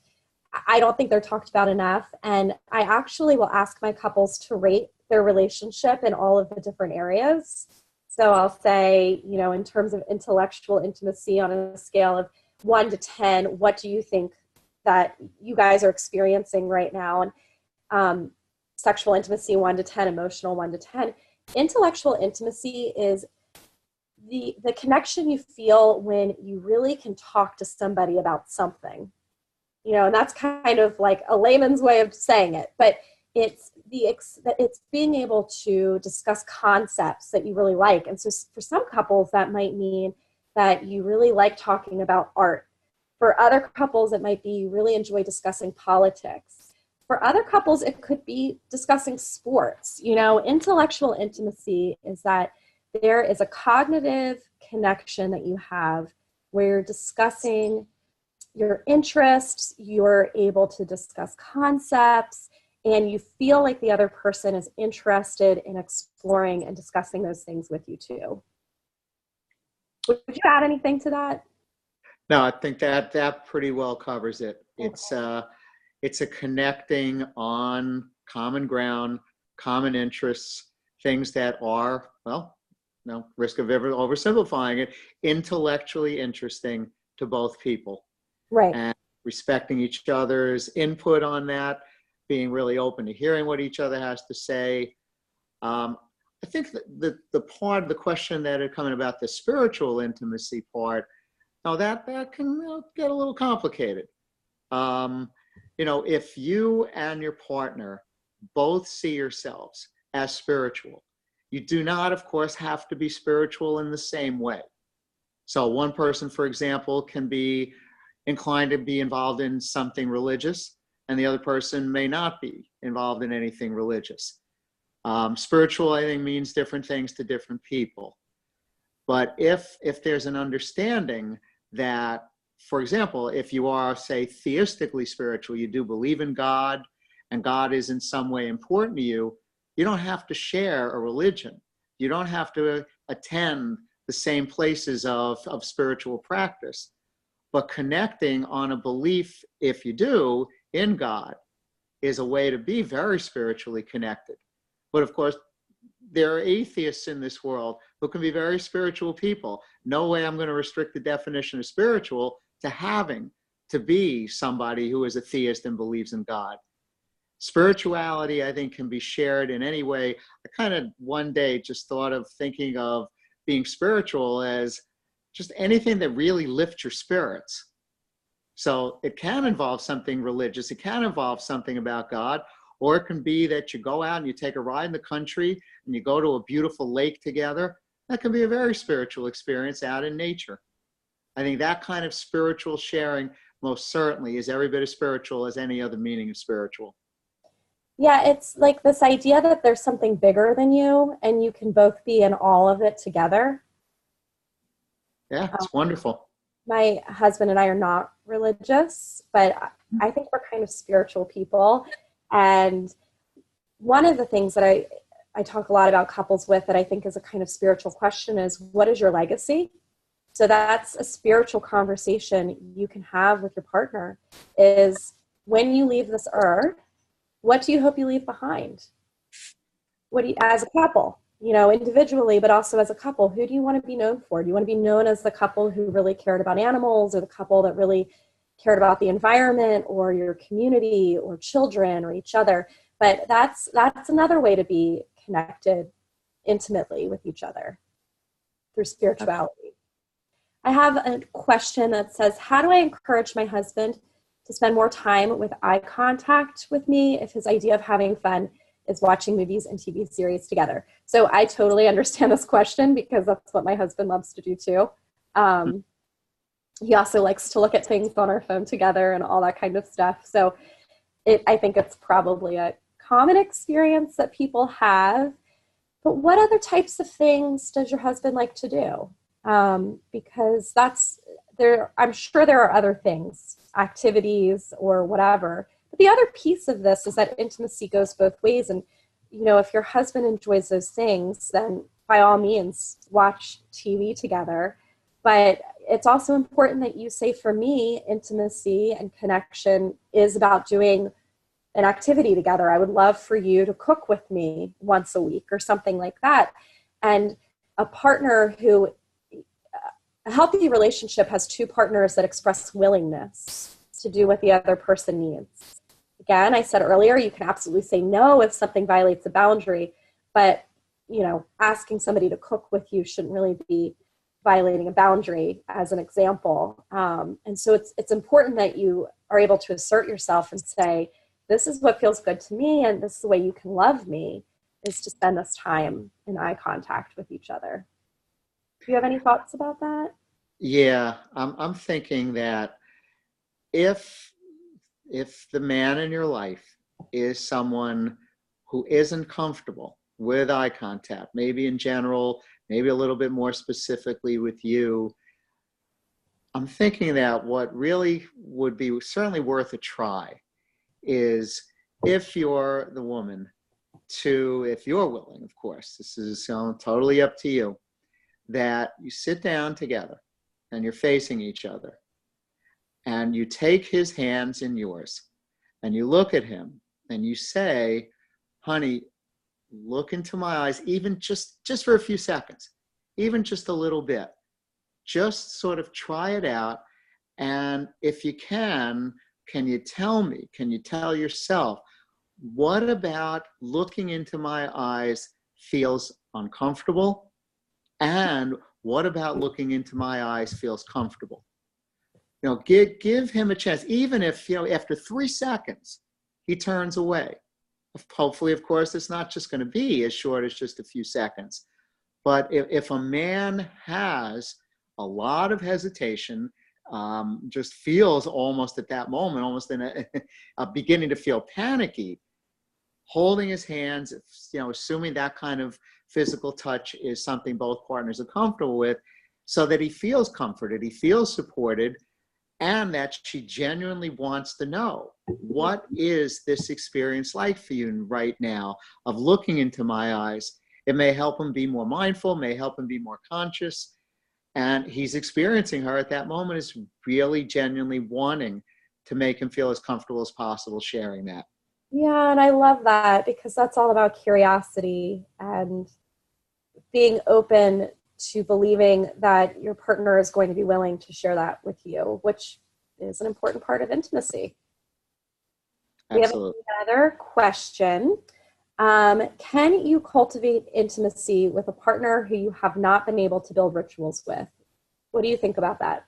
I don't think they're talked about enough. And I actually will ask my couples to rate their relationship in all of the different areas. So I'll say, you know, in terms of intellectual intimacy on a scale of 1 to 10, what do you think that you guys are experiencing right now? And sexual intimacy 1 to 10, emotional 1 to 10. Intellectual intimacy is the connection you feel when you really can talk to somebody about something, you know, and that's kind of like a layman's way of saying it, but it's being able to discuss concepts that you really like. And so for some couples, that might mean that you really like talking about art. For other couples, it might be you really enjoy discussing politics. For other couples, it could be discussing sports. You know, intellectual intimacy is that there is a cognitive connection that you have where you're discussing your interests, you're able to discuss concepts, and you feel like the other person is interested in exploring and discussing those things with you too. Would you add anything to that? No, I think that pretty well covers it. Okay. It's a connecting on common ground, common interests, things that are, well, no risk of ever oversimplifying it, intellectually interesting to both people. Right. And respecting each other's input on that, being really open to hearing what each other has to say. I think that the part of the question that are coming about the spiritual intimacy part, now that can get a little complicated. You know, if you and your partner both see yourselves as spiritual, you do not, of course, have to be spiritual in the same way. So one person, for example, can be inclined to be involved in something religious, and the other person may not be involved in anything religious. Spiritual, I think, means different things to different people. But if there's an understanding that, for example, if you are, say, theistically spiritual, you do believe in God, and God is in some way important to you, you don't have to share a religion. You don't have to attend the same places of spiritual practice. But connecting on a belief, if you do, in God, is a way to be very spiritually connected. But of course, there are atheists in this world who can be very spiritual people. No way I'm going to restrict the definition of spiritual to having to be somebody who is a theist and believes in God. Spirituality, I think, can be shared in any way. I kind of one day just thought of thinking of being spiritual as just anything that really lifts your spirits. So it can involve something religious. It can involve something about God, or it can be that you go out and you take a ride in the country and you go to a beautiful lake together. that can be a very spiritual experience out in nature. I think that kind of spiritual sharing most certainly is every bit as spiritual as any other meaning of spiritual. Yeah, it's like this idea that there's something bigger than you and you can both be in all of it together. Yeah, it's wonderful. My husband and I are not religious, but I think we're kind of spiritual people. And one of the things that I talk a lot about couples with that I think is a kind of spiritual question is, what is your legacy? So that's a spiritual conversation you can have with your partner is, when you leave this earth, what do you hope you leave behind? What do you, as a couple, individually, but also as a couple, who do you want to be known for? Do you want to be known as the couple who really cared about animals, or the couple that really cared about the environment or your community or children or each other? But that's another way to be connected intimately with each other, through spirituality. I have a question that says, how do I encourage my husband to spend more time with eye contact with me if his idea of having fun is watching movies and TV series together? So I totally understand this question because that's what my husband loves to do too. He also likes to look at things on our phone together and all that kind of stuff. So I think it's probably a common experience that people have. But what other types of things does your husband like to do? Because I'm sure there are other things, activities or whatever. But the other piece of this is that intimacy goes both ways. And, if your husband enjoys those things, then by all means, watch TV together. But it's also important that you say, for me, intimacy and connection is about doing an activity together. I would love for you to cook with me once a week or something like that. And a healthy relationship has two partners that express willingness to do what the other person needs. Again, I said earlier, you can absolutely say no if something violates a boundary, but asking somebody to cook with you shouldn't really be violating a boundary, as an example. And so it's important that you are able to assert yourself and say, this is what feels good to me, and this is the way you can love me, is to spend this time in eye contact with each other. Do you have any thoughts about that? Yeah, I'm thinking that if the man in your life is someone who isn't comfortable with eye contact, maybe in general, maybe a little bit more specifically with you, I'm thinking that what really would be certainly worth a try is, if you're the woman, if you're willing, of course, this is totally up to you, that you sit down together and you're facing each other, and you take his hands in yours and you look at him and you say, honey, look into my eyes, even just for a few seconds, even just a little bit. Just sort of try it out. And if you can you tell yourself, what about looking into my eyes feels uncomfortable? And what about looking into my eyes feels comfortable? Give him a chance, even if, after 3 seconds, he turns away. Hopefully, of course, it's not just going to be as short as just a few seconds. But if a man has a lot of hesitation, just feels almost at that moment, almost in a beginning to feel panicky, holding his hands, assuming that kind of physical touch is something both partners are comfortable with, so that he feels comforted, he feels supported, and that she genuinely wants to know, what is this experience like for you right now of looking into my eyes? It may help him be more mindful, may help him be more conscious. And he's experiencing her at that moment is really genuinely wanting to make him feel as comfortable as possible sharing that. Yeah, and I love that, because that's all about curiosity and being open to believing that your partner is going to be willing to share that with you, which is an important part of intimacy. Absolutely. We have another question. Can you cultivate intimacy with a partner who you have not been able to build rituals with? What do you think about that?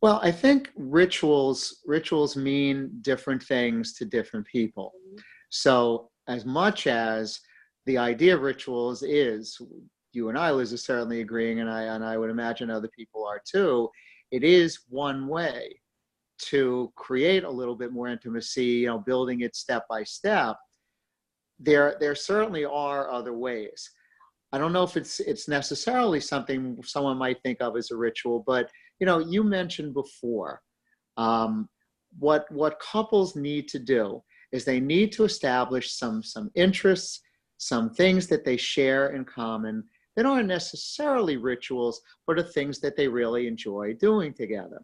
Well, I think rituals mean different things to different people. So as much as the idea of rituals is, you and I, Liz, are certainly agreeing, and I would imagine other people are too, it is one way to create a little bit more intimacy, building it step by step. There certainly are other ways. I don't know if it's necessarily something someone might think of as a ritual, but you mentioned before, what couples need to do is they need to establish some interests, some things that they share in common that aren't necessarily rituals, but are things that they really enjoy doing together.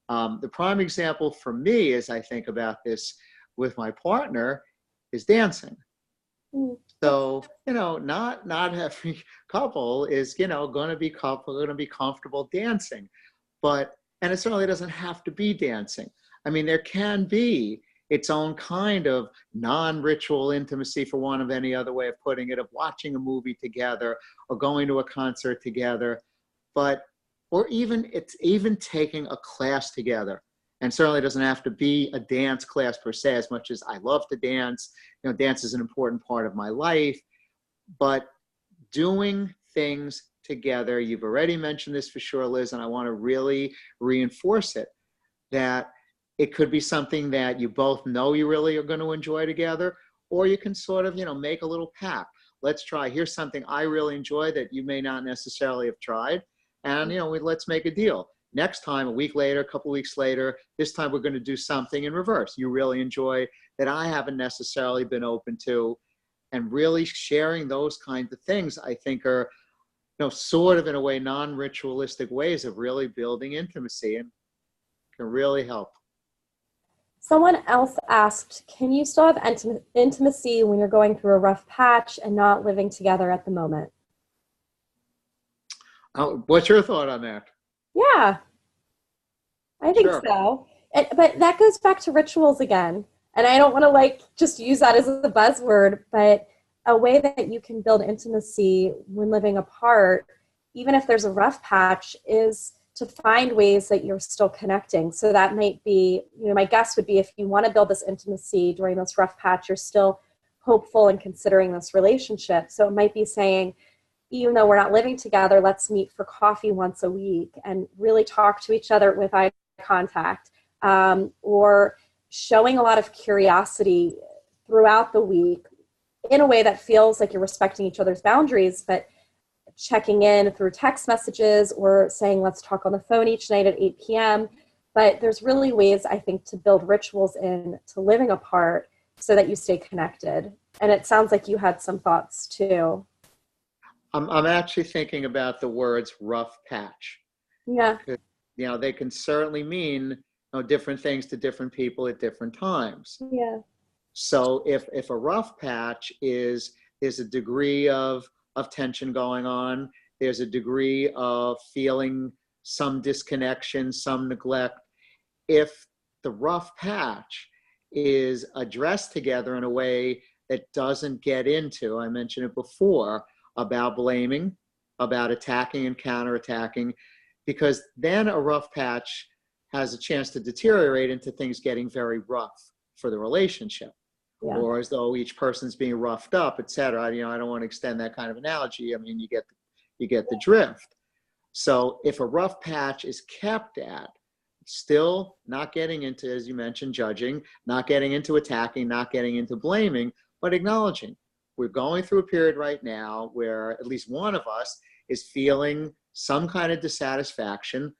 The prime example for me, as I think about this with my partner, is dancing. So, not every couple is, going to be comfortable dancing, and it certainly doesn't have to be dancing. I mean, there can be its own kind of non-ritual intimacy, for want of any other way of putting it, of watching a movie together or going to a concert together, or even taking a class together. And certainly doesn't have to be a dance class per se, as much as I love to dance. Dance is an important part of my life, but doing things together, you've already mentioned this for sure, Liz, and I want to really reinforce it, that it could be something that you both know you really are going to enjoy together, or you can sort of, make a little pact. Let's try, here's something I really enjoy that you may not necessarily have tried, and, let's make a deal. Next time, a week later, a couple weeks later, this time we're going to do something in reverse you really enjoy that I haven't necessarily been open to. And really sharing those kinds of things, I think, are, sort of in a way, non-ritualistic ways of really building intimacy, and can really help. Someone else asked, can you still have intimacy when you're going through a rough patch and not living together at the moment? Oh, what's your thought on that? Yeah, I think Sure. so. But that goes back to rituals again. And I don't want to just use that as a buzzword, but a way that you can build intimacy when living apart, even if there's a rough patch, is to find ways that you're still connecting. So that might be, my guess would be, if you want to build this intimacy during this rough patch, you're still hopeful and considering this relationship. So it might be saying, even though we're not living together, let's meet for coffee once a week and really talk to each other with eye contact, or showing a lot of curiosity throughout the week in a way that feels like you're respecting each other's boundaries, but checking in through text messages or saying, let's talk on the phone each night at 8 p.m. But there's really ways, I think, to build rituals into living apart so that you stay connected. And it sounds like you had some thoughts too. I'm actually thinking about the words rough patch. Yeah. They can certainly mean different things to different people at different times. Yeah. So if a rough patch is a degree of tension going on, there's a degree of feeling some disconnection, some neglect. If the rough patch is addressed together in a way that doesn't get into, I mentioned it before, about blaming, about attacking and counterattacking, because then a rough patch has a chance to deteriorate into things getting very rough for the relationship, or as though each person's being roughed up, etc. I don't want to extend that kind of analogy. I mean, you get the drift. So if a rough patch is kept at, still not getting into, as you mentioned, judging, not getting into attacking, not getting into blaming, but acknowledging, we're going through a period right now where at least one of us is feeling some kind of dissatisfaction,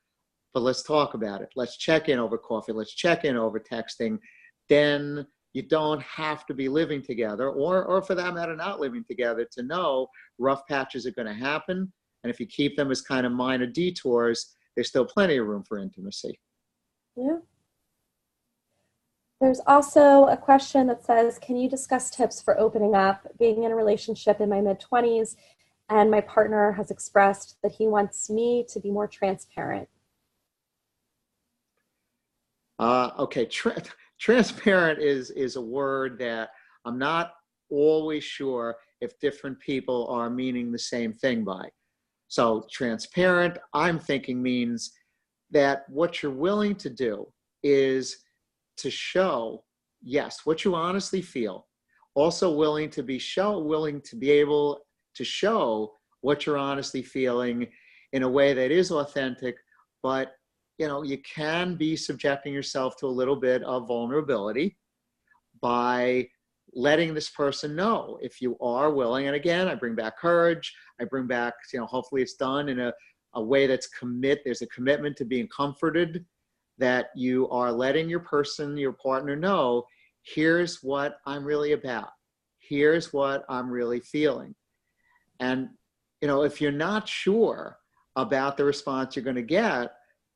but let's talk about it. Let's check in over coffee. Let's check in over texting. Then you don't have to be living together, or for that matter, not living together, to know rough patches are going to happen. And if you keep them as kind of minor detours, there's still plenty of room for intimacy. Yeah. There's also a question that says, can you discuss tips for opening up? Being in a relationship in my mid-20s, and my partner has expressed that he wants me to be more transparent. Okay, transparent is a word that I'm not always sure if different people are meaning the same thing by. So transparent, I'm thinking, means that what you're willing to do is to show, yes, what you honestly feel, also willing to be able to show what you're honestly feeling in a way that is authentic, but you can be subjecting yourself to a little bit of vulnerability by letting this person know if you are willing. And again, I bring back courage. I bring back, hopefully it's done in a way that's there's a commitment to being comforted, that you are letting your partner know, here's what I'm really about. Here's what I'm really feeling. And, if you're not sure about the response you're going to get,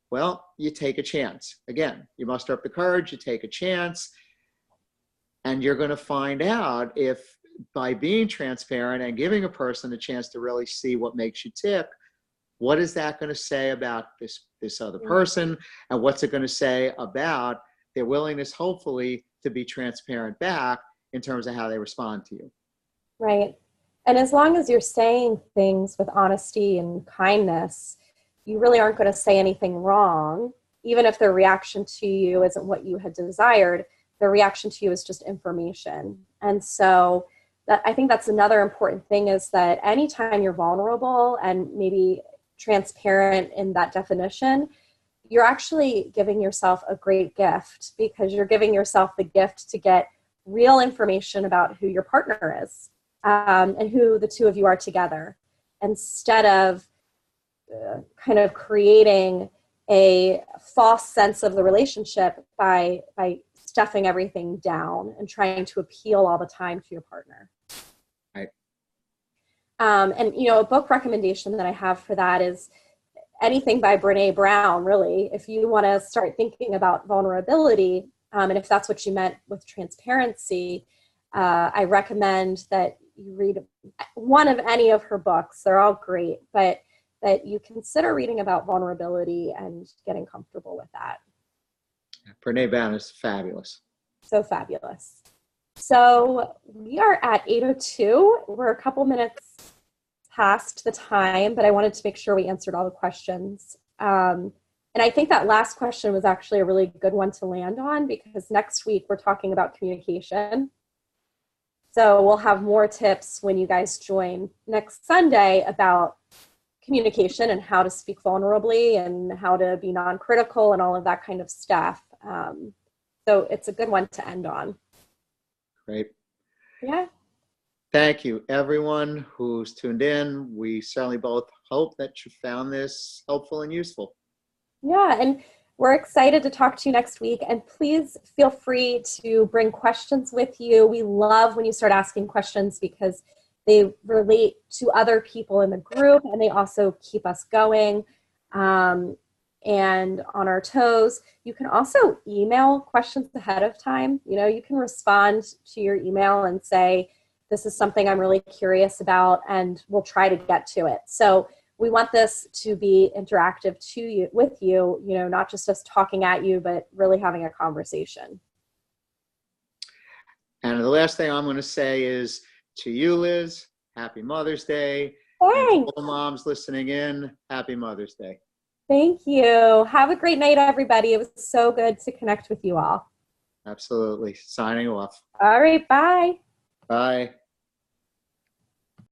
well, you take a chance. Again, you muster up the courage, you take a chance, and you're going to find out if, by being transparent and giving a person a chance to really see what makes you tick, what is that going to say about this other person, and what's it going to say about their willingness, hopefully, to be transparent back in terms of how they respond to you. Right. And as long as you're saying things with honesty and kindness, you really aren't going to say anything wrong. Even if their reaction to you isn't what you had desired, their reaction to you is just information. And so I think that's another important thing, is that anytime you're vulnerable and maybe transparent in that definition, you're actually giving yourself a great gift, because you're giving yourself the gift to get real information about who your partner is, and who the two of you are together, instead of kind of creating a false sense of the relationship by stuffing everything down and trying to appeal all the time to your partner. Right. And a book recommendation that I have for that is anything by Brene Brown, really. If you want to start thinking about vulnerability, and if that's what you meant with transparency, I recommend that you read one of any of her books. They're all great, but that you consider reading about vulnerability and getting comfortable with that. Brene Brown is fabulous. So fabulous. So we are at 8:02. We're a couple minutes past the time, but I wanted to make sure we answered all the questions. And I think that last question was actually a really good one to land on, because next week we're talking about communication. So we'll have more tips when you guys join next Sunday about communication and how to speak vulnerably and how to be non-critical and all of that kind of stuff. So it's a good one to end on. Great. Yeah. Thank you, everyone who's tuned in. We certainly both hope that you found this helpful and useful. Yeah, and we're excited to talk to you next week. And please feel free to bring questions with you. We love when you start asking questions, because they relate to other people in the group, and they also keep us going and on our toes. You can also email questions ahead of time. You can respond to your email and say, this is something I'm really curious about, and we'll try to get to it. So we want this to be interactive with you, not just us talking at you, but really having a conversation. And the last thing I'm going to say is, to you, Liz, happy Mother's Day. Thanks. And to all moms listening in, happy Mother's Day. Thank you. Have a great night, everybody. It was so good to connect with you all. Absolutely. Signing off. All right. Bye. Bye.